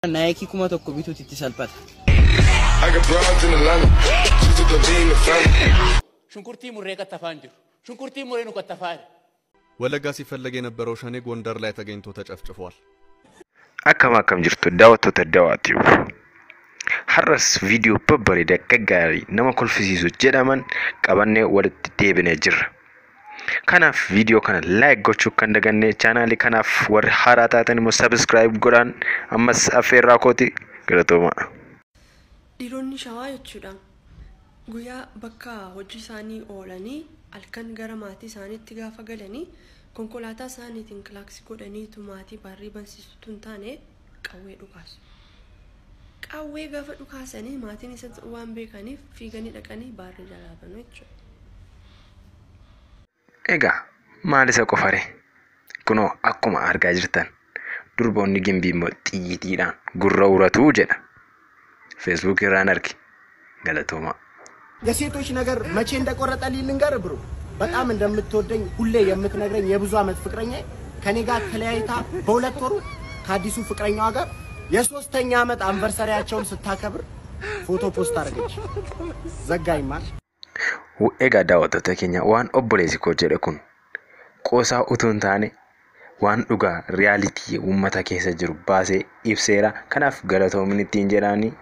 Nike kuma tokko bituutti itti salphata. Shunkurtii murree kattafaan jiru. Shunkurtii murree nu kattafaadha. Wallaggaa ሲፈለግ የነበረው ሸኔ ጎንደር ላይ ተገኝቶ ተጨፍጭፏል። akkam jirtu daawwattoota daawwatiif har'as viidiyoo babbareedaa gaggaarii nama kolfisiisu jedhaman qabannee walitti deebinee jirra. Kanaaf viidiyoo kana like gochuu kan daganne channel kanaaf warri haaraa taatan immoo subscribe godhaan ammas affeerraa kooti galatooma. Dhiironni shawaa jechuudha. Guyyaa bakka hojii isaanii oolanii halkan gara maatii isaaniitti gaafa galanii konkolaataa isaaniitiin kilaaksii godhanii maatii barrii bansiisutu hin taane qawwee dhukaasu. Qawwee gaafa dhukaasanii maatiin isatti waan beekaniif fiiganii dhaqanii barrii jalaa banu jechuudha. Egaa maal isa qofare kunoo akkuma argaa jirtan durboonni gimbii immoo xiyyiitiidhaan gurra uratu jedha. Facebook irraan argi galatooma. የሴቶች ነገር መቼ እንደቆረጠልኝ ልንገር ብሩ በጣም እንደምትወደኝ ሁሌ የምትነግረኝ የብዙ አመት ፍቅረኛ ከኔ ጋር ተለያይታ በሁለት ወሩ ከአዲሱ ፍቅረኛዋ ጋር የሶስተኛ አመት አንቨርሰሪያቸውን ስታከብር ፎቶ ፖስት አድርገች ዘጋኝ ማር Egaa daawwattoota keenya waan obboleessi koo jedhe kun qoosaa utuu hin taane waan dhugaa riyaalitii uummata keessa jiru baasee ibseera. Kanaaf galatoomni ittiin jedhaanii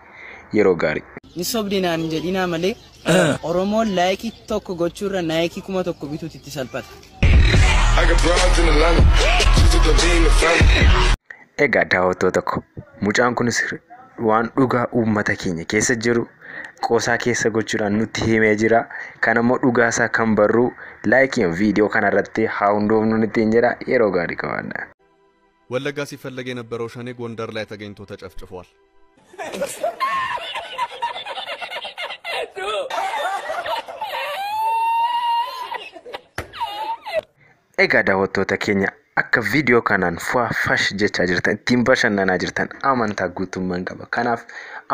yeroo gaarii. Ni sobdinaan hin jedhinaa malee Oromoon laayikii tokko gochuurra naayikii kuma tokko bituutti itti salphata. Egaa daawwattoota koo mucaan kunis waan dhugaa uummata keenya keessa jiru qoosaa keessa gochuudhaan nutti himee jira. Kanammoo dhugaasaa kan barru laayikiin viidiyoo kanarratti haa hundoofnu ittiin jedha yeroo gaarii qabaadha. ወለጋ ሲፈለግ የነበረው ሸኔ ጎንደር ላይ ተገኝቶ ተጨፍጭፏል። Egaa daawwattoota keenya akka viidiyoo kanaan fash jechaa jirtan ittiin bashannanaa jirtan amantaa guutummaan qaba. Kanaaf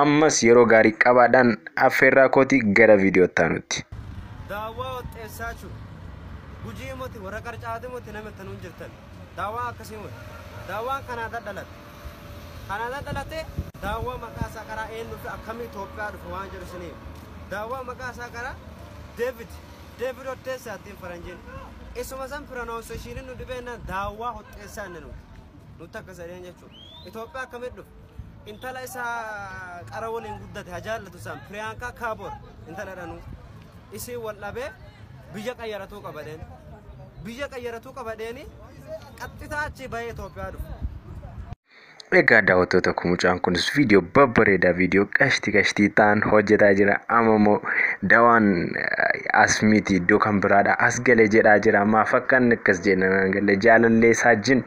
ammas yeroo gaarii qabaadhaan affeerraa kooti gara viidiyoo taanutti. Daawwaa oxxeessaachu gujii moti warra qarcaate moti namatti nuun jirtan daawwaa akkasii moti daawwaan Kanaadaa dhalate daawwaa maqaa isaa karaa eenyu fi akkamii Itoophiyaa dhufe waan jedhu siniif daawwaa maqaa isaa karaa David oxxeessaatiin faranjiin isuma san pronunciation nu dibeenna daawwaa oxxeessaa nuti akka sadeen jechuudha. Itoophiyaa akkamii dhufe intala isaa qara waliin guddate hajaallatu san Priyanka Kaabor intala dhanu isii wal dhabee biyya qayyaratuu qabadeeni qaxxitaa achi bahee Itoophiyaa dhufe. Egaa daawwattoota koo mucaan kunis viidiyoo babbareedaa viidiyoo qashtii ta'an hojjetaa jira. Amma immoo dawaan asmiitii iddoo kan biraadha as galee jedhaa jira. Maaf akkan akkas jennaan galee jaalallee isaa wajjin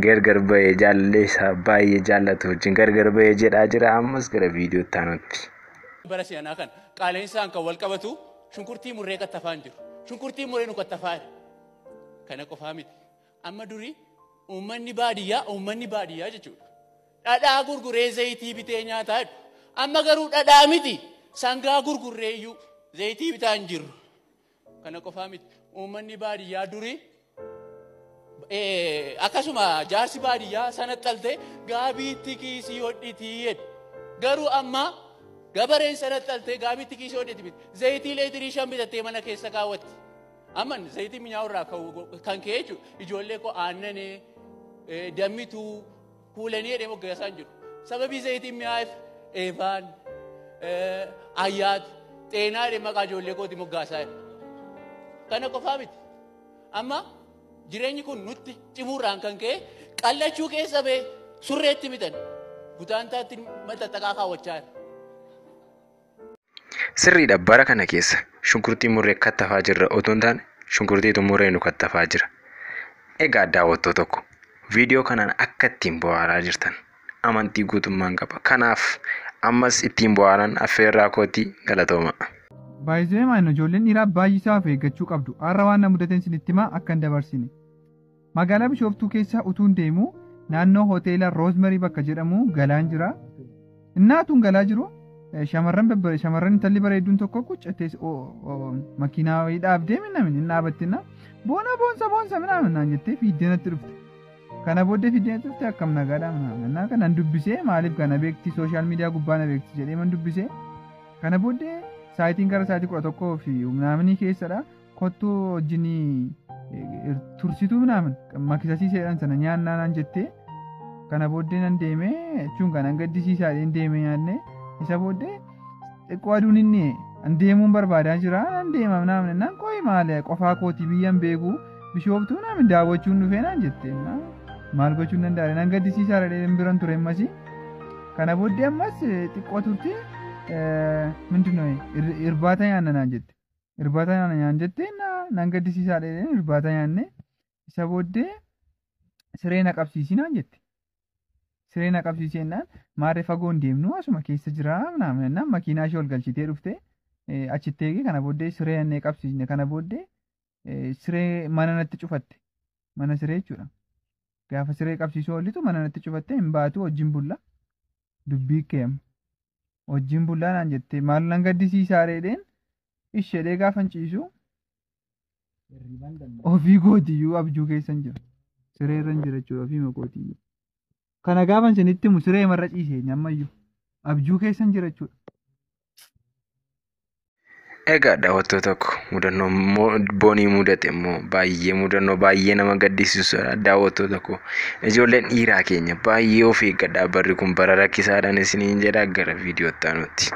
gargar bahee jaalallee isaa baay'ee jaallatu wajjin gargar bahee jedhaa jira. Ammas gara viidiyoo taanutti. Bara si'anaa kan qaala'insa kan wal qabatu shunkurtii murree kattafaan jiru. Shunkurtii murree nu kattafaadha. Kana qofaa miti. Amma durii uummanni baadiyyaa jechuudha. Dhadhaa gurguree zayitii bitee nyaataa jiru. Amma garuu dhadhaa miti sangaa gurgurree iyyuu zayitii bitaa hin jirru. Kana qofaa miti. Uummanni baadiyyaa durii akkasuma jaarsi baadiyyaa sana xaltee gaabiitti kiisii hodhitii jedhu. Garuu amma gabareen sana xaltee gaabiitti kiisii hodhiti miti. Zayitii leetirii 5 bitattee mana keessa kaawwatti. Amma zayitii mi'aawuu irraa kan ka'e jechuudha. Ijoollee koo aannanee dammituu kuulanii jedhee moggaasaa jiru. Sababii zayitiin mi'aaf eefaan ayyaat xeenaa jedhee maqaa ijoollee kooti moggaasaa jira. Kana qofaa miti. Amma jireenyi kun nutti cimuurraan kan ka'e qallachuu keessa ba'e surreetti mitan gutaantaatti maxxaxaqaa kaawwachaa jira. Sirriidha bara kana keessa shunkurtii murree kattafaa jirra otoo hin taane shunkurtiitu murree nu kattafaa jira. Egaa daawwattoota koo viidiyoo kanaan akka ittiin bohaaraa jirtan amantii guutummaan qaba. Kanaaf ammas ittiin bohaaran affeerraa kooti galatooma. Baay'ee maayino ijoolleen dhiiraa baay'isaa fi eeggachuu qabdu. Har'a waan na mudateen isinitti himaa akka hin dabarsine. Magaalaa Bishooftuu keessa utuun deemu naannoo hoteela Roosmarii bakka jedhamu galaan jira. Innaatuun galaa jiru shamarran intalli bareedduun tokko quccattee makiinaa dhaabdee namni hin dhaabattina boona boonsa minaamin naan jettee fiiddee natti dhufte. Kana booddee fidee turte akkam nagaadha mana kana dubbisee maaliif kana beekti social media gubbaa na beekti jedhee man dubbisee kana booddee saayitiin gara saayitii 11 fi naamni keessadha kottu wajjin tursituu naaman makkisasiiseedhaan sana nyaannaan jettee kana booddee nan deemee jechuun kana gaddisiisaa deemee nyaanne isa booddee xiqqoo aduun inni an deemuun barbaadaa jira an deemam naaman nan qoy maali qofaa kootii biyyan beeku bishooftuu naamin daawwachuun dhufee naan jettee maal gochuun danda'a nan gaddisiisaa dheedeen biran ture ammasii kana booddee ammas xiqqoo turte mindinoo irbaata nyaanna naan jette irbaata nyaanna jettee nan gaddisiisaa dheedeen irbaata nyaanne isa booddee siree na qabsiisi naan jette siree na qabsiisennaan maarree fagoon deemnu asuma keessa jira naan makiinaa ishee ol galchitee dhufte achitti eege kana booddee siree annee qabsiisne kana booddee siree mana natti cufatte mana siree jechuudha. Gaafa siree qabsiisuu oollitu mana natti cufatte hin baatu wajjin bulla dubbii keem wajjin bullaa naan jette maal nan gaddisiisaa dheedeen ishedhee gaafan ciisu ofii gootiyyuu abjuu keessan jira siree irra jira jechuudha ofii makootiyyuu kana gaafan sinitti mu siree marra ciisee ammayyuu abjuu keessan jira jechuudha. Egaa daawwattoo tokko mudannoo boonii mudate immoo mudannoo baay'ee nama gaddisiisudha. Daawwattoo tokko ijoolleen dhiiraa keenya baay'ee of eeggadhaa barri kun bara rakkisaadhaan isiniin jedha gara viidiyootti aanutti.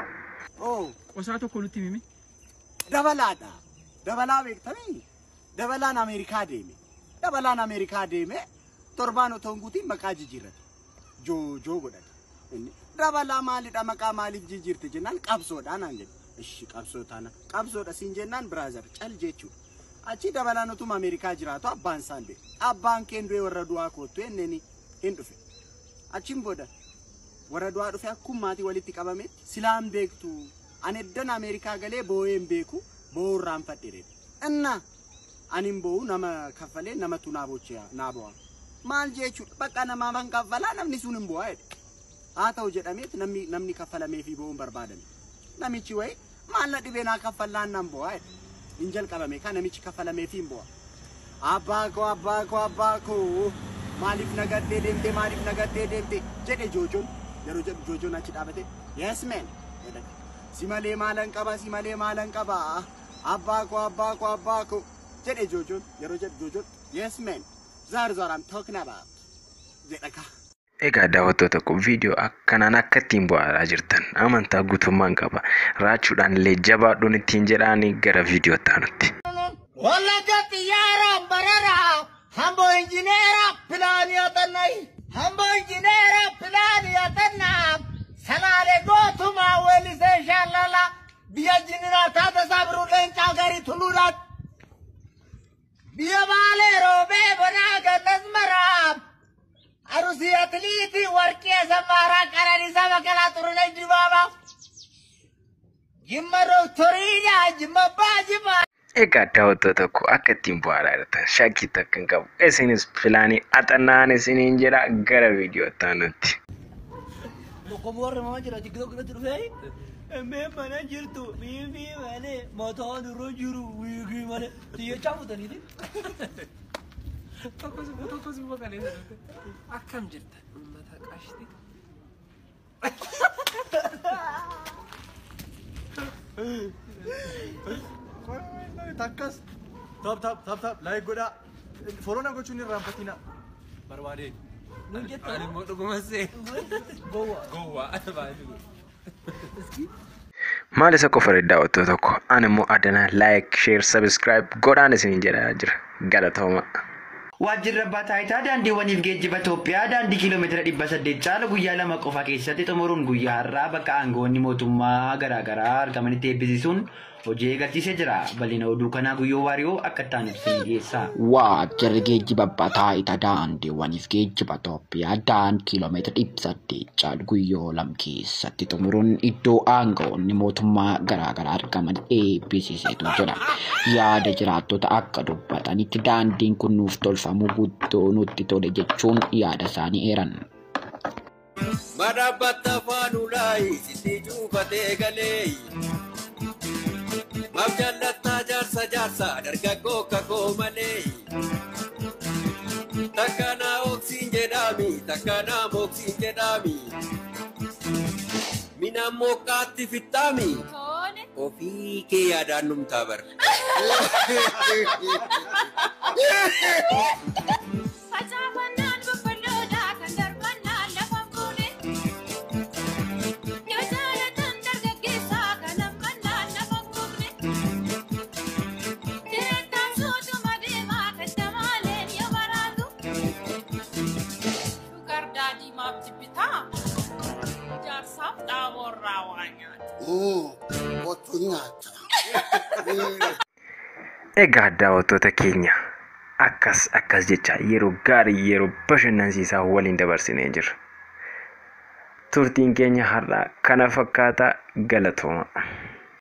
Qosaa tokko nutti himi. Dabalaadha. Dabalaa beektanii? Dabalaan Ameerikaa deeme. Dabalaan Ameerikaa deeme torbaan otoo hin guutiin maqaa jijjiirrate. Joojoo godhate. Dabalaa maalidha maqaa maaliif jijjiirte jennaan qabsoodhaan naan jedhe. Ishi qabsoodha siin jennaan biraazar cal jechuudha. Achi dabalaan utuma Ameerikaa jiraatu abbaan isaan beeku. Abbaan keen du'e warra du'aa koottu enneni hin dhufe. Achiin booda warra du'aa dhufe akkuma maatii walitti qabametti silaan beektu ani eddan Ameerikaa galee boo'een beeku boo'urraan fadhiire. Inna ani boo'u nama kaffalee namatu naa boo'a. Maal jechuudha bakka namaa ban kaffalaa namni sun hin boo'a jedhe. Haa ta'u jedhameet namni kaffalamee fi boo'uun barbaadame. Namichi wayi maal na dhibee naa kaffallaan nan bu'aa hin jalqabame kan namichi kaffalamee fi hin bu'a. Abbaa koo maaliif nagadhee deemte jedhe joojoon yeroo jedhu joojoon achi dhaabate yes man si malee maalan qaba abbaa koo jedhe joojoon yeroo jedhu joojoon yes man zaar I'm talking about jedhaka. Egaa daawwattoo tokko viidiyoo akkanaan akka ittiin bu'aa jirtan amantaa guutummaan qaba. Raachuudhaan illee jabaadhuun ittiin jedhaanii gara viidiyootti aanutti. Wallagga xiyyaaraan bararaa hamboo injineera pilaanii hatannaa salaalee gootumaa weellisee shaalala biyya jiniraa taata saabiruu leencaa garii tuluudhaan biyya baalee roobee bonaa gannas maraam. Arusi atleti warqee samaraa qananiisaa magaalaa Xurunesh Dibaabaa Jimma Dooktoriidhaa Jimma Baajimaa. Egaa daawwattoo tokko akka ittiin bu'aa jirtan shakkii takka hin qabu. Isinis pilaanii haxannaan isiniin jedha gara viidiyootti aanutti. Tokko boorre mama jira tiktok irratti dhufee emmee mana jirtu biibii malee mataan irra jiru wiigii malee xiyyachaa fuutaniiti. Tokkos bakka akkam jirtan uummata qashti. Takkas tap like godhaa follow na gochuun irraanfatina barbaadeen. Ani immoo dhugumassee gowwaa Maal isa qofa daawwattoo tokko ani immoo adana like share subscribe godhaan isiniin jedhaa jira galatooma. Waajjirri abbaa taayitaa daandiiwwaniif geejjiba Itoophiyaa daandii kiiloomeetira 800 caala guyyaa 2 qofa keessatti xumuruun guyyaa har'aa bakka aangoonni mootummaa garaagaraa argamanitti eebbisiisuun hojii eegalchiisee jira. Bal'ina oduu kanaa guyyoo waariyoo akka ta'an ibsanii dhiyeessa. Waajjirri geejjiba abbaa taayitaa daandiiwwaniif geejjiba Itoophiyaa daandii kiiloomeetira 800 caala guyyoo 2 keessatti xumuruun iddoo aangoonni mootummaa garaagaraa argamanitti eebbisiiseetu jira. Yaada jiraattota akka dubbatanitti daandiin kun nuuf tolfamuu guddoo nutti tole jechuun yaada isaanii eeran. Madabatta faanulaayi sitti cuufatee galee Mabjallatta jaarsa dargaggoo kakoo malee Takkanaa oksiin kana moksiin jedhami. Mina mokkaatti fittaami. Ofii kee yaadaan numtaa bara. Facaafannaan boqqolloodhaa kan darbannaan lafa fuune. Yoo jaalatan dargaggeessaa kan hammannaan lafa fuune. Direettaan suutuma deemaa kan damaaleen yoo baraatu. Shugar daadii maaf jibbitaa? Jaarsaaf dhaaborraa waa nyaata. Kottu nyaata. Egaa daawwattoota keenya akkas jecha yeroo gaarii yeroo bashannansiisaa waliin dabarsinee jirra. Turtiin keenya har'aa kana fakkaata galatooma.